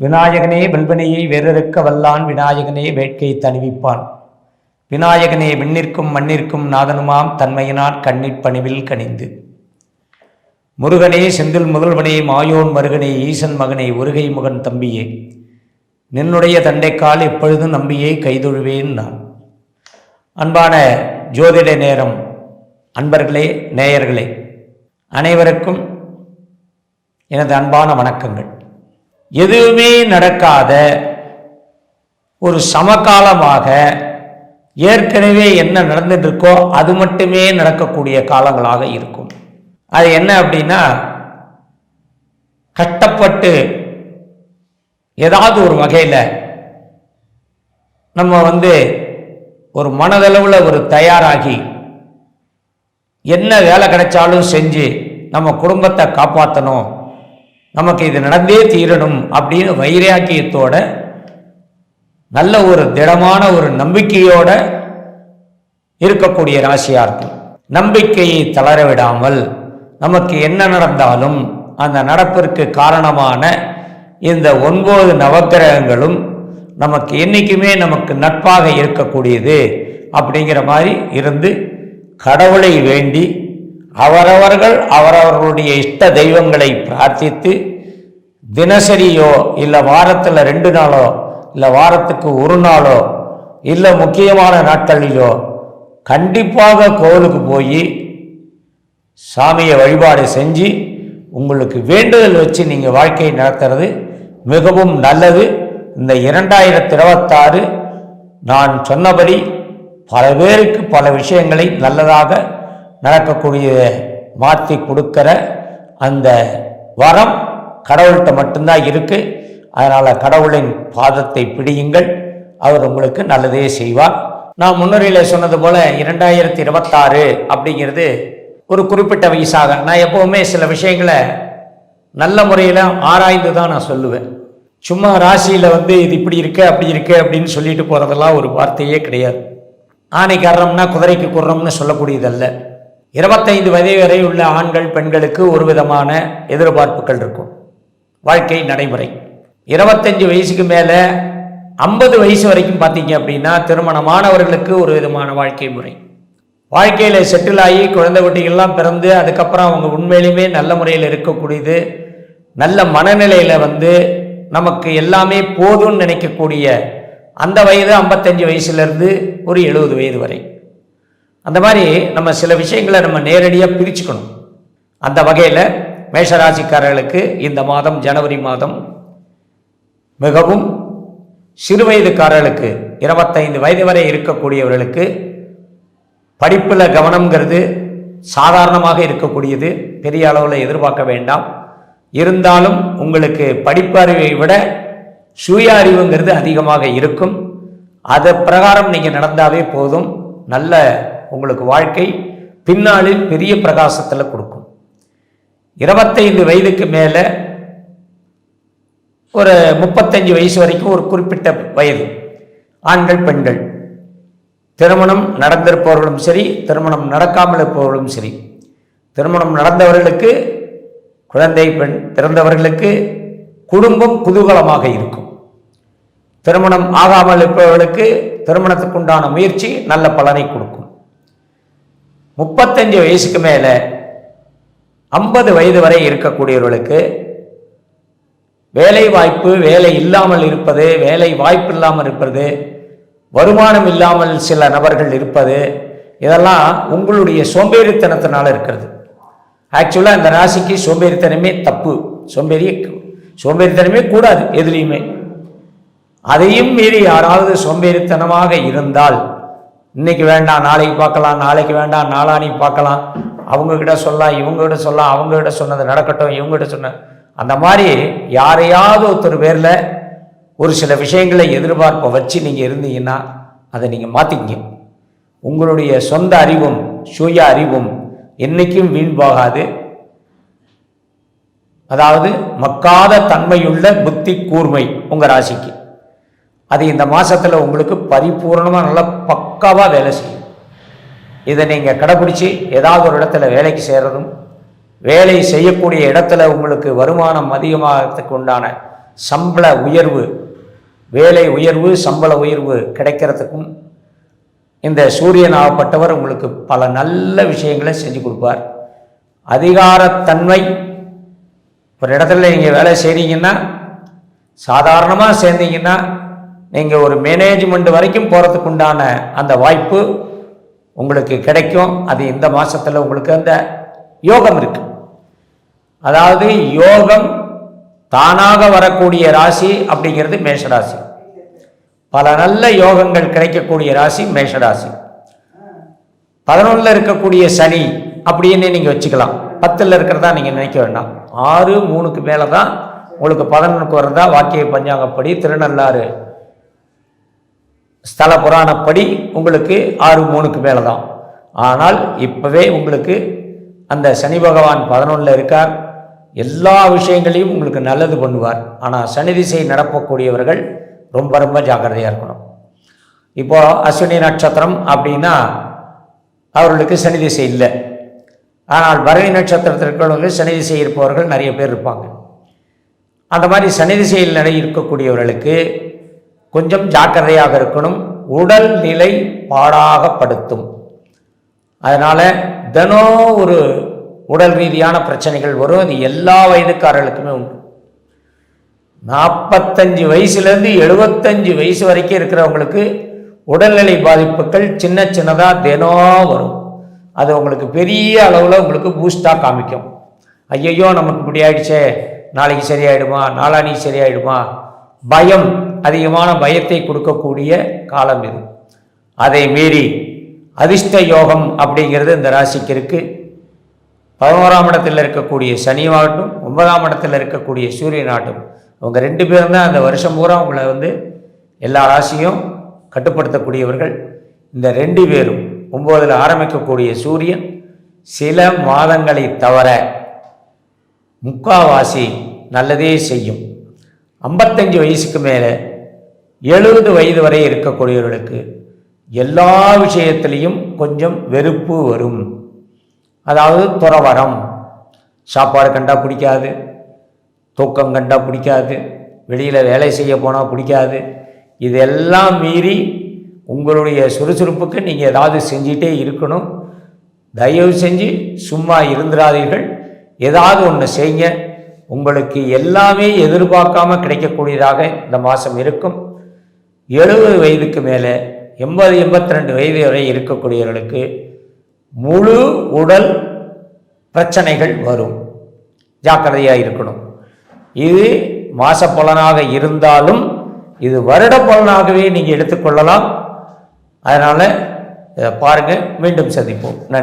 விநாயகனே வெல்வனையை வேறறுக்க வல்லான், விநாயகனே வேட்கை தணிவிப்பான், விநாயகனே விண்ணிற்கும் மண்ணிற்கும் நாதனுமாம் தன்மையினான் கண்ணிற் பணிவில் கனிந்து, முருகனே செந்தில் முதல்வனே மாயோன் மருகனே ஈசன் மகனே ஒருகை முகன் தம்பியே, நின்னுடைய தண்டைக்கால் எப்பொழுதும் நம்பியே கைதொழுவேன் நான். அன்பான ஜோதிட நேரம் அன்பர்களே, நேயர்களே அனைவருக்கும் எனது அன்பான வணக்கங்கள். எதுவுமே நடக்காத ஒரு சமகாலமாக ஏற்கனவே என்ன நடந்துட்டு இருக்கோ அது மட்டுமே நடக்கக்கூடிய காலங்களாக இருக்கும். அது என்ன அப்படின்னா, கஷ்டப்பட்டு ஏதாவது ஒரு வகையில் நம்ம ஒரு மனதளவில் ஒரு தயாராகி என்ன வேலை கிடைச்சாலும் செஞ்சு நம்ம குடும்பத்தை காப்பாற்றணும், நமக்கு இது நடந்தே தீரணும் அப்படின்னு வைராக்கியத்தோட நல்ல ஒரு திடமான ஒரு நம்பிக்கையோட இருக்கக்கூடிய ராசியாக இருக்கும். நம்பிக்கையை தளர விடாமல் நமக்கு என்ன நடந்தாலும் அந்த நடப்பிற்கு காரணமான இந்த 9 நவக்கிரகங்களும் நமக்கு என்றைக்குமே நமக்கு நட்பாக இருக்கக்கூடியது அப்படிங்கிற மாதிரி இருந்து கடவுளை வேண்டி அவரவர்கள் அவரவர்களுடைய இஷ்ட தெய்வங்களை பிரார்த்தித்து தினசரியோ இல்லை வாரத்தில் 2 நாளோ இல்லை வாரத்துக்கு 1 நாளோ இல்லை முக்கியமான நாட்களிலோ கண்டிப்பாக கோவிலுக்கு போய் சாமியை வழிபாடு செஞ்சு உங்களுக்கு வேண்டுதல் வச்சு நீங்கள் வாழ்க்கையை நடத்துறது மிகவும் நல்லது. இந்த 2026 நான் சொன்னபடி பல பேருக்கு பல விஷயங்களை நல்லதாக நடக்கக்கூடிய மாற்றி கொடுக்கிற அந்த வரம் கடவுள்கிட்ட மட்டும்தான் இருக்கு. அதனால் கடவுளின் பாதத்தை பிடியுங்கள், அவர் உங்களுக்கு நல்லதே செய்வார். நான் முன்னுரையில் சொன்னது போல 2026 அப்படிங்கிறது ஒரு குறிப்பிட்ட வயசாக, நான் எப்போவுமே சில விஷயங்களை நல்ல முறையில் ஆராய்ந்து தான் நான் சொல்லுவேன். சும்மா ராசியில் இது இப்படி இருக்கு அப்படி இருக்கு அப்படின்னு சொல்லிட்டு போகிறதெல்லாம் ஒரு வார்த்தையே கிடையாது. ஆணைக்கு அறம்னா குதிரைக்கு குர்றம்னு சொல்லக்கூடியதல்ல. 25 வயது வரை உள்ள ஆண்கள் பெண்களுக்கு ஒரு விதமான எதிர்பார்ப்புகள் இருக்கும், வாழ்க்கை நடைமுறை. 25 வயசுக்கு மேலே 50 வயசு வரைக்கும் பார்த்தீங்க அப்படின்னா திருமணமானவர்களுக்கு ஒரு விதமான வாழ்க்கை முறை. வாழ்க்கையில் செட்டில் ஆகி குழந்தை குட்டிகள்லாம் பிறந்து அதுக்கப்புறம் அவங்க உண்மையிலுமே நல்ல முறையில் இருக்கக்கூடியது, நல்ல மனநிலையில் நமக்கு எல்லாமே போதும்னு நினைக்கக்கூடிய அந்த வயது 55 வயசுலேருந்து ஒரு 70 வயது வரை. அந்த மாதிரி நம்ம சில விஷயங்களை நம்ம நேரடியாக பிரிச்சுக்கணும். அந்த வகையில் மேஷராசிக்காரர்களுக்கு இந்த மாதம் ஜனவரி மாதம் மிகவும் சிறு வயதுக்காரர்களுக்கு 25 வயது வரை இருக்கக்கூடியவர்களுக்கு படிப்பில் கவனம்ங்கிறது சாதாரணமாக இருக்கக்கூடியது, பெரிய அளவில் எதிர்பார்க்க வேண்டாம். இருந்தாலும் உங்களுக்கு படிப்பு அறிவை விட சுய அறிவுங்கிறது அதிகமாக இருக்கும். அது பிரகாரம் நீங்கள் நடந்தாவே போதும், நல்ல உங்களுக்கு வாழ்க்கை பின்னாளில் பெரிய பிரகாசத்தில் கொடுக்கும். 25 வயதுக்கு மேலே ஒரு 35 வயசு வரைக்கும் ஒரு குறிப்பிட்ட வயது ஆண்கள் பெண்கள், திருமணம் நடந்திருப்பவர்களும் சரி திருமணம் நடக்காமல் இருப்பவர்களும் சரி, திருமணம் நடந்தவர்களுக்கு குழந்தை பெண் பிறந்தவர்களுக்கு குடும்பம் குதூகலமாக இருக்கும். திருமணம் ஆகாமல் இருப்பவர்களுக்கு திருமணத்துக்குண்டான முயற்சி நல்ல பலனை கொடுக்கும். 35 வயசுக்கு மேலே 50 வயது வரை இருக்கக்கூடியவர்களுக்கு வேலை வாய்ப்பு, வேலை இல்லாமல் இருப்பது, வேலை வாய்ப்பு இல்லாமல் இருப்பது, வருமானம் இல்லாமல் சில நபர்கள் இருப்பது, இதெல்லாம் உங்களுடைய சோம்பேறித்தனத்தினால இருக்கிறது. ஆக்சுவலாக இந்த ராசிக்கு சோம்பேறித்தனமே தப்பு, சோம்பேறித்தனமே கூடாது எதுலேயுமே. அதையும் மீறி யாராவது சோம்பேறித்தனமாக இருந்தால் இன்னைக்கு வேண்டாம் நாளைக்கு பார்க்கலாம், நாளைக்கு வேண்டாம் நாளானிக்கு பார்க்கலாம், அவங்கக்கிட்ட சொல்லலாம் இவங்ககிட்ட சொல்லலாம், அவங்ககிட்ட சொன்னது நடக்கட்டும் இவங்ககிட்ட சொன்ன அந்த மாதிரி யாரையாவது ஒருத்தர் பேரில் ஒரு சில விஷயங்களை எதிர்பார்ப்பை வச்சு நீங்கள் இருந்தீங்கன்னா அதை நீங்கள் மாற்றிக்கிங்க. உங்களுடைய சொந்த அறிவும் சுய அறிவும் என்றைக்கும் வீண் போகாது. அதாவது மக்காத தன்மையுள்ள புத்தி கூர்மை உங்கள் ராசிக்கு, அது இந்த மாதத்தில் உங்களுக்கு பரிபூர்ணமாக நல்லா பக்காவாக வேலை செய்யும். இதை நீங்கள் கடைப்பிடிச்சி ஏதாவது ஒரு இடத்துல வேலைக்கு சேர்றதும், வேலை செய்யக்கூடிய இடத்துல உங்களுக்கு வருமானம் அதிகமாகிறதுக்கு உண்டான சம்பள உயர்வு, வேலை உயர்வு, சம்பள உயர்வு கிடைக்கிறதுக்கும் இந்த சூரியன் ஆகப்பட்டவர் உங்களுக்கு பல நல்ல விஷயங்களை செஞ்சு கொடுப்பார். அதிகாரத்தன்மை, ஒரு இடத்துல நீங்கள் வேலை செய்கிறீங்கன்னா, சாதாரணமாக சேர்ந்தீங்கன்னா நீங்கள் ஒரு மேனேஜ்மெண்ட் வரைக்கும் போகிறதுக்கு உண்டான அந்த வாய்ப்பு உங்களுக்கு கிடைக்கும். அது இந்த மாதத்தில் உங்களுக்கு அந்த யோகம் இருக்கு. அதாவது யோகம் தானாக வரக்கூடிய ராசி அப்படிங்கிறது மேஷராசி. பல நல்ல யோகங்கள் கிடைக்கக்கூடிய ராசி மேஷராசி. 11ல் இருக்கக்கூடிய சனி அப்படின்னு நீங்கள் வச்சுக்கலாம். 10ல் இருக்கிறதா நீங்கள் நினைக்க வேண்டாம். 6-3க்கு மேலே தான் உங்களுக்கு 11க்கு வரதா வாக்கிய பஞ்சாங்கப்படி, திருநள்ளாறு ஸ்தல புராணப்படி உங்களுக்கு 6-3க்கு மேலே தான். ஆனால் இப்போவே உங்களுக்கு அந்த சனி பகவான் 11ல் இருக்கார். எல்லா விஷயங்களையும் உங்களுக்கு நல்லது பண்ணுவார். ஆனால் சனி திசை நடக்கக்கூடியவர்கள் ரொம்ப ரொம்ப ஜாக்கிரதையாக இருக்கணும். இப்போது அஸ்வினி நட்சத்திரம் அப்படின்னா அவர்களுக்கு சனி திசை இல்லை. ஆனால் பரணி நட்சத்திரத்திற்கு சனி திசை இருப்பவர்கள் நிறைய பேர் இருப்பாங்க. அந்த மாதிரி சனி திசையில் இருக்கக்கூடியவர்களுக்கு கொஞ்சம் ஜாக்கிரதையாக இருக்கணும். உடல் நிலை பாடாகப்படுத்தும். அதனால் தினம் ஒரு உடல் ரீதியான பிரச்சனைகள் வரும். அது எல்லா வயதுக்காரர்களுக்குமே உண்டு. 45 வயசுலேருந்து 75 வயசு வரைக்கும் இருக்கிறவங்களுக்கு உடல்நிலை பாதிப்புகள் சின்ன சின்னதாக தினம் வரும். அது உங்களுக்கு பெரிய அளவில் உங்களுக்கு பூஸ்டாக காமிக்கும். ஐயையோ நமக்கு இப்படி ஆயிடுச்சே, நாளைக்கு சரியாயிடுமா, நாளானிக்கு சரியாயிடுமா, பயம், அதிகமான பயத்தை கொடுக்கக்கூடிய காலம் இது. அதை மீறி அதிர்ஷ்ட யோகம் அப்படிங்கிறது இந்த ராசிக்கு இருக்குது. 11ஆம் இடத்தில் இருக்கக்கூடிய சனியாகட்டும், 9ஆம் இடத்தில் இருக்கக்கூடிய சூரியனாகட்டும், அவங்க 2 பேரும் தான் அந்த வருஷம் பூரா உங்களை எல்லா ராசியும் கட்டுப்படுத்தக்கூடியவர்கள். இந்த 2 பேரும் 9ல் ஆரம்பிக்கக்கூடிய சூரியன் சில மாதங்களை தவிர முக்காவாசி நல்லதே செய்யும். 55 வயசுக்கு மேலே 70 வயது வரை இருக்கக்கூடியவர்களுக்கு எல்லா விஷயத்திலையும் கொஞ்சம் வெறுப்பு வரும். அதாவது துறவரம், சாப்பாடு கண்டா பிடிக்காது, தூக்கம் கண்டா பிடிக்காது, வெளியில் வேலை செய்ய போனால் பிடிக்காது. இதெல்லாம் மீறி உங்களுடைய சுறுசுறுப்புக்கு நீங்கள் ஏதாவது செஞ்சிட்டே இருக்கணும். தயவு செஞ்சு சும்மா இருந்துடாதீர்கள். ஏதாவது ஒன்று செய்யுங்க. உங்களுக்கு எல்லாமே எதிர்பார்க்காம கிடைக்கக்கூடியதாக இந்த மாதம் இருக்கும். 70 வயதுக்கு மேலே 80-82 வயது வரை இருக்கக்கூடியவர்களுக்கு முழு உடல் பிரச்சனைகள் வரும். ஜாக்கிரதையாக இருக்கணும். இது மாச பலனாக இருந்தாலும் இது வருட பலனாகவே நீங்கள் எடுத்துக்கொள்ளலாம். அதனால் பாருங்கள். மீண்டும் சந்திப்போம். நன்றி.